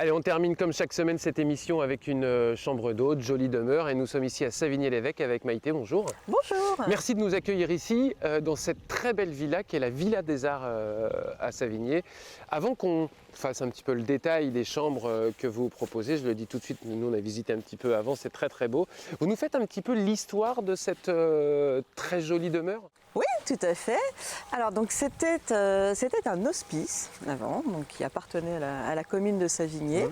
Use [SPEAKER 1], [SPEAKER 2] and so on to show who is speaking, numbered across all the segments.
[SPEAKER 1] Allez, on termine comme chaque semaine cette émission avec une chambre d'hôte, jolie demeure. Et nous sommes ici à Savigny-l'Évêque avec Maïté. Bonjour.
[SPEAKER 2] Bonjour.
[SPEAKER 1] Merci de nous accueillir ici dans cette très belle villa qui est la Villa des Arts à Savigny. Avant qu'on fasse un petit peu le détail des chambres que vous proposez, je le dis tout de suite, nous on a visité un petit peu avant, c'est très très beau. Vous nous faites un petit peu l'histoire de cette très jolie demeure ?
[SPEAKER 2] Oui, tout à fait. Alors donc c'était un hospice avant, donc qui appartenait à la commune de Savigny.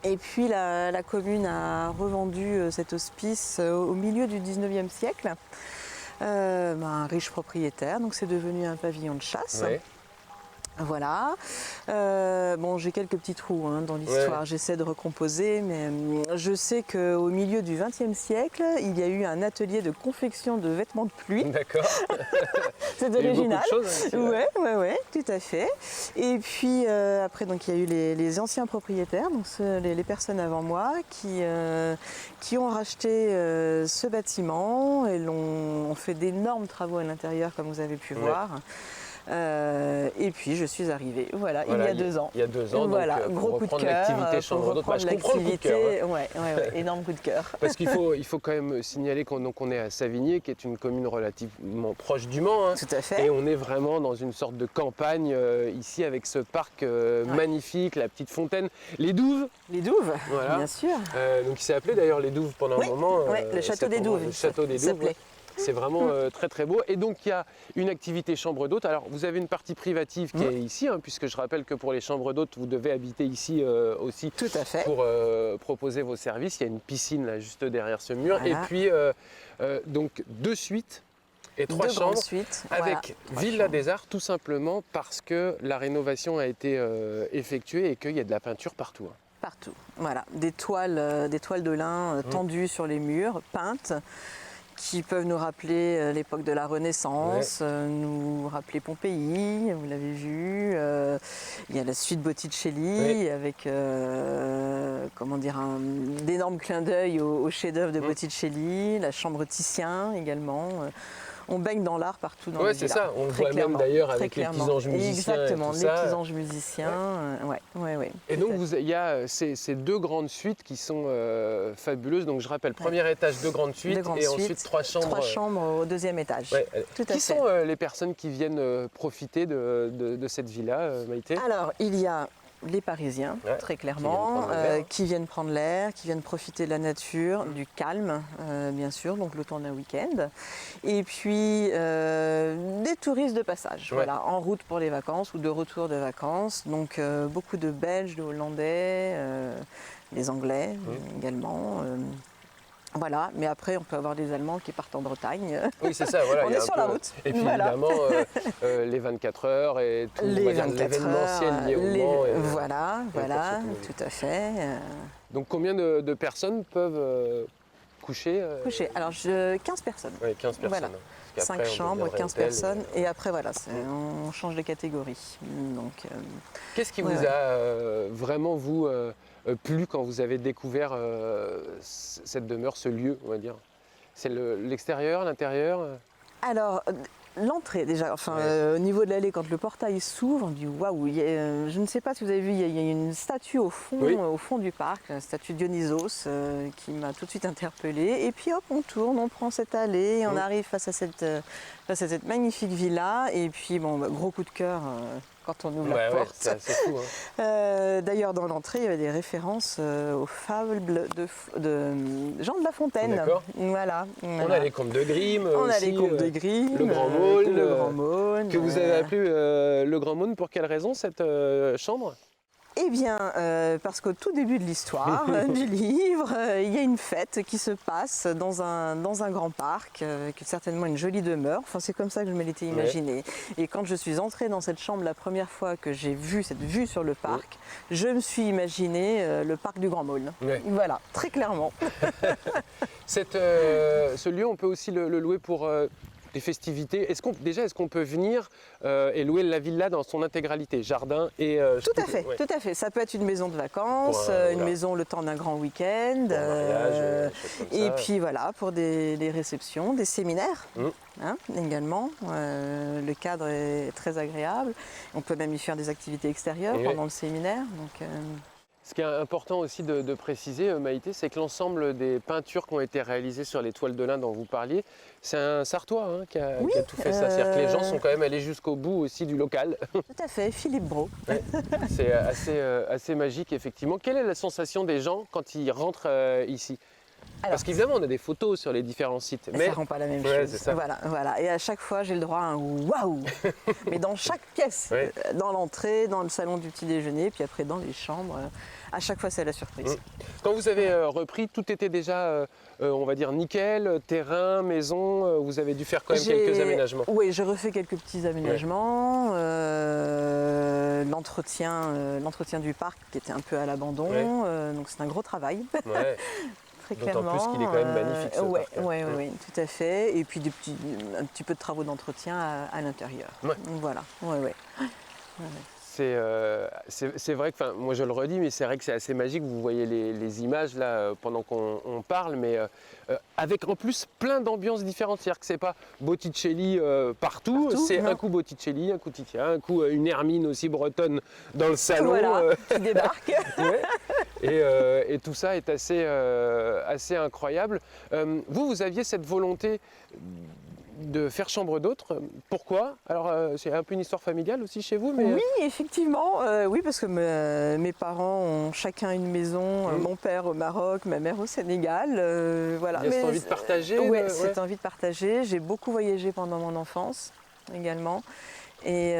[SPEAKER 2] Et puis la commune a revendu cet hospice au milieu du 19e siècle à un riche propriétaire, donc c'est devenu un pavillon de chasse.
[SPEAKER 1] Ouais.
[SPEAKER 2] Voilà. Bon, j'ai quelques petits trous dans l'histoire, j'essaie de recomposer, mais je sais qu'au milieu du XXe siècle, il y a eu un atelier de confection de vêtements de pluie.
[SPEAKER 1] D'accord.
[SPEAKER 2] C'est original.
[SPEAKER 1] Il y a eu beaucoup de choses, hein, ici,
[SPEAKER 2] ouais, tout à fait. Et puis après, donc, il y a eu les anciens propriétaires, donc les personnes avant moi, qui ont racheté ce bâtiment et ont fait d'énormes travaux à l'intérieur, comme vous avez pu voir. Et puis je suis arrivée, il y a 2 ans.
[SPEAKER 1] Il y a 2 ans,
[SPEAKER 2] voilà,
[SPEAKER 1] donc,
[SPEAKER 2] gros
[SPEAKER 1] pour
[SPEAKER 2] coup de cœur.
[SPEAKER 1] l'activité chambre d'hôte.
[SPEAKER 2] Je comprends le coup de cœur. Ouais, énorme coup de cœur.
[SPEAKER 1] Parce qu'il faut quand même signaler qu'on est à Savigny, qui est une commune relativement proche du Mans. Hein,
[SPEAKER 2] tout à fait.
[SPEAKER 1] Et on est vraiment dans une sorte de campagne ici, avec ce parc magnifique, la petite fontaine, les Douves.
[SPEAKER 2] Les Douves,
[SPEAKER 1] voilà.
[SPEAKER 2] Bien sûr.
[SPEAKER 1] Donc il s'est appelé d'ailleurs les Douves pendant un moment.
[SPEAKER 2] Le château des Douves.
[SPEAKER 1] Le château des Douves. C'est vraiment très très beau. Et donc il y a une activité chambre d'hôte. Alors vous avez une partie privative qui est ici, puisque je rappelle que pour les chambres d'hôte, vous devez habiter ici aussi.
[SPEAKER 2] Tout à fait.
[SPEAKER 1] Pour proposer vos services. Il y a une piscine là juste derrière ce mur.
[SPEAKER 2] Voilà.
[SPEAKER 1] Et puis donc 2 suites et 3 chambres avec Villa des Arts, tout simplement parce que la rénovation a été effectuée et qu'il y a de la peinture partout.
[SPEAKER 2] Partout. Voilà, des toiles de lin tendues sur les murs, peintes, qui peuvent nous rappeler l'époque de la Renaissance, nous rappeler Pompéi, vous l'avez vu. Il y a la suite Botticelli avec d'énormes clins d'œil au chef-d'œuvre de Botticelli, la chambre Titien également. On baigne dans l'art partout dans la villa.
[SPEAKER 1] C'est ça, on le voit même d'ailleurs avec les petits anges musiciens.
[SPEAKER 2] Exactement,
[SPEAKER 1] et tout
[SPEAKER 2] les
[SPEAKER 1] ça.
[SPEAKER 2] petits anges musiciens.
[SPEAKER 1] Et donc il y a ces 2 grandes suites qui sont fabuleuses. Donc je rappelle, premier étage, 2 grandes suites et ensuite 3 chambres.
[SPEAKER 2] 3 chambres au 2e étage.
[SPEAKER 1] Qui sont les personnes qui viennent profiter de cette villa, Maïté ?
[SPEAKER 2] Alors il y a les Parisiens, très clairement, qui viennent prendre l'air, qui viennent profiter de la nature, du calme, bien sûr, donc le temps d'un week-end. Et puis des touristes de passage, en route pour les vacances ou de retour de vacances. Donc beaucoup de Belges, de Hollandais, des Anglais également. Voilà, mais après on peut avoir des Allemands qui partent en Bretagne.
[SPEAKER 1] Oui, c'est ça,
[SPEAKER 2] on est sur la route.
[SPEAKER 1] Et puis évidemment, les 24 heures et tout l'événementiel lié au Mans.
[SPEAKER 2] Voilà, tout à fait.
[SPEAKER 1] Donc combien de personnes peuvent coucher
[SPEAKER 2] Alors 15 personnes.
[SPEAKER 1] Oui, 15 personnes.
[SPEAKER 2] Voilà. 5 chambres, 15 personnes, et après on change de catégorie.
[SPEAKER 1] Qu'est-ce qui vous a vraiment plu quand vous avez découvert cette demeure, ce lieu, on va dire ? C'est l'extérieur, l'intérieur ?
[SPEAKER 2] Alors, l'entrée déjà, au niveau de l'allée, quand le portail s'ouvre, on dit waouh, je ne sais pas si vous avez vu, il y a une statue au fond du parc, la statue de Dionysos qui m'a tout de suite interpellée. Et puis hop, on tourne, on prend cette allée, et on arrive face à cette magnifique villa. Et puis gros coup de cœur quand on ouvre la porte.
[SPEAKER 1] C'est fou,
[SPEAKER 2] D'ailleurs, dans l'entrée, il y avait des références aux fables de Jean de La Fontaine.
[SPEAKER 1] D'accord.
[SPEAKER 2] Voilà.
[SPEAKER 1] On a les contes de Grimm.
[SPEAKER 2] On a les contes de Grimm.
[SPEAKER 1] Le Grand Maulne.
[SPEAKER 2] Le Grand Maulne.
[SPEAKER 1] Que vous avez appelé le Grand Maulne, pour quelle raison cette chambre ?
[SPEAKER 2] Eh bien, parce qu'au tout début de l'histoire du livre, il y a une fête qui se passe dans un grand parc, qui est certainement une jolie demeure. Enfin, c'est comme ça que je me l'étais imaginé. Et quand je suis entrée dans cette chambre la première fois que j'ai vu cette vue sur le parc, je me suis imaginé le parc du Grand Maulne. Voilà, très clairement.
[SPEAKER 1] Ce lieu, on peut aussi le louer pour des festivités. Est-ce qu'on peut venir et louer la villa dans son intégralité, jardin et...
[SPEAKER 2] Tout à fait. Ça peut être une maison de vacances, une maison le temps d'un grand week-end. Et puis voilà, pour des réceptions, des séminaires également. Le cadre est très agréable. On peut même y faire des activités extérieures pendant le séminaire. Donc,
[SPEAKER 1] Ce qui est important aussi de préciser, Maïté, c'est que l'ensemble des peintures qui ont été réalisées sur les toiles de lin dont vous parliez, c'est un Sartois hein, qui a tout fait ça. C'est-à-dire que les gens sont quand même allés jusqu'au bout aussi du local.
[SPEAKER 2] Tout à fait, Philippe Brault.
[SPEAKER 1] Ouais, c'est assez magique, effectivement. Quelle est la sensation des gens quand ils rentrent ici? Parce qu'évidemment, on a des photos sur les différents sites.
[SPEAKER 2] Mais ça ne rend pas la même chose.
[SPEAKER 1] C'est ça.
[SPEAKER 2] Voilà. Et à chaque fois, j'ai le droit à un waouh. Mais dans chaque pièce, dans l'entrée, dans le salon du petit déjeuner, puis après dans les chambres, à chaque fois, c'est la surprise.
[SPEAKER 1] Quand vous avez repris, tout était déjà, on va dire, nickel, terrain, maison. Vous avez dû faire quand même quelques aménagements.
[SPEAKER 2] Oui, j'ai refait quelques petits aménagements. L'entretien du parc qui était un peu à l'abandon. Donc c'est un gros travail. Très clairement.
[SPEAKER 1] D'autant plus qu'il est quand même magnifique.
[SPEAKER 2] Oui, tout à fait. Et puis un petit peu de travaux d'entretien à l'intérieur. Voilà.
[SPEAKER 1] C'est vrai que, moi je le redis, mais c'est vrai que c'est assez magique. Vous voyez les images là pendant qu'on parle, mais avec en plus plein d'ambiances différentes. C'est-à-dire que c'est pas Botticelli partout, c'est un coup Botticelli, un coup Titia, un coup une Hermine aussi bretonne dans le salon.
[SPEAKER 2] Voilà, qui débarque.
[SPEAKER 1] Et tout ça est assez incroyable. Vous aviez cette volonté de faire chambre d'hôtes. Pourquoi? Alors c'est un peu une histoire familiale aussi chez vous, mais...
[SPEAKER 2] Oui, effectivement, oui, parce que mes parents ont chacun une maison, mon père au Maroc, ma mère au Sénégal, voilà.
[SPEAKER 1] Il y a cette envie de partager.
[SPEAKER 2] Oui, cette envie de partager. J'ai beaucoup voyagé pendant mon enfance également. Et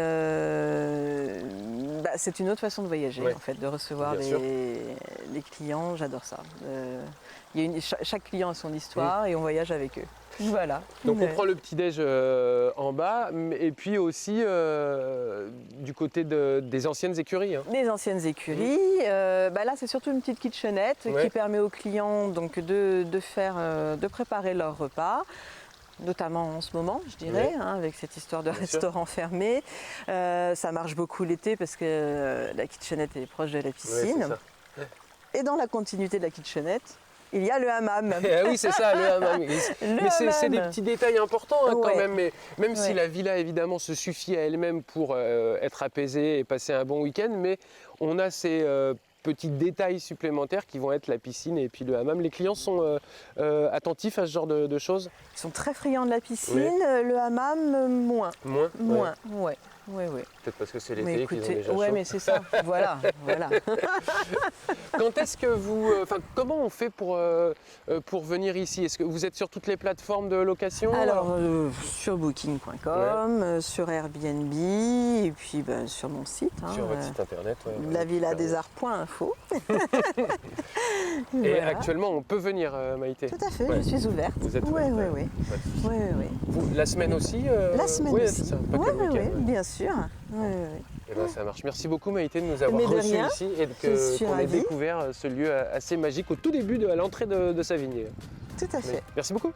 [SPEAKER 2] c'est une autre façon de voyager, en fait, de recevoir les clients. J'adore ça. Chaque client a son histoire et on voyage avec eux. Voilà.
[SPEAKER 1] Donc on prend le petit-déj en bas et puis aussi du côté des anciennes écuries.
[SPEAKER 2] Des anciennes écuries. Là, c'est surtout une petite kitchenette qui permet aux clients donc, de préparer leur repas. Notamment en ce moment, je dirais, avec cette histoire de restaurant fermé. Ça marche beaucoup l'été parce que la kitchenette est proche de la piscine. Et dans la continuité de la kitchenette, il y a le hammam.
[SPEAKER 1] Oui, c'est ça, le hammam. Mais c'est des petits détails importants quand même. Mais même si la villa, évidemment, se suffit à elle-même pour être apaisée et passer un bon week-end, mais on a ces petits détails supplémentaires qui vont être la piscine et puis le hammam. Les clients sont attentifs à ce genre de choses?
[SPEAKER 2] Ils sont très friands de la piscine, le hammam moins. Moins.
[SPEAKER 1] Peut-être parce que c'est l'été qu'ils ont déjà chaud.
[SPEAKER 2] Oui, mais c'est ça, voilà.
[SPEAKER 1] Quand est-ce que comment on fait pour venir ici? Est-ce que vous êtes sur toutes les plateformes de location?
[SPEAKER 2] Alors, sur booking.com, sur Airbnb, et puis sur mon site.
[SPEAKER 1] Sur votre site internet.
[SPEAKER 2] lavilladesarts.info.
[SPEAKER 1] Et actuellement, on peut venir, Maïté?
[SPEAKER 2] Tout à fait, je suis ouverte.
[SPEAKER 1] Vous êtes ouverte?
[SPEAKER 2] Oui.
[SPEAKER 1] La semaine aussi?
[SPEAKER 2] La semaine aussi.
[SPEAKER 1] C'est ça, pas que le week-end.
[SPEAKER 2] Bien sûr.
[SPEAKER 1] Et ça marche. Merci beaucoup Maïté de nous avoir reçus ici et qu'on ait découvert ce lieu assez magique au tout début, à l'entrée de Savigny.
[SPEAKER 2] Tout à fait.
[SPEAKER 1] Merci beaucoup.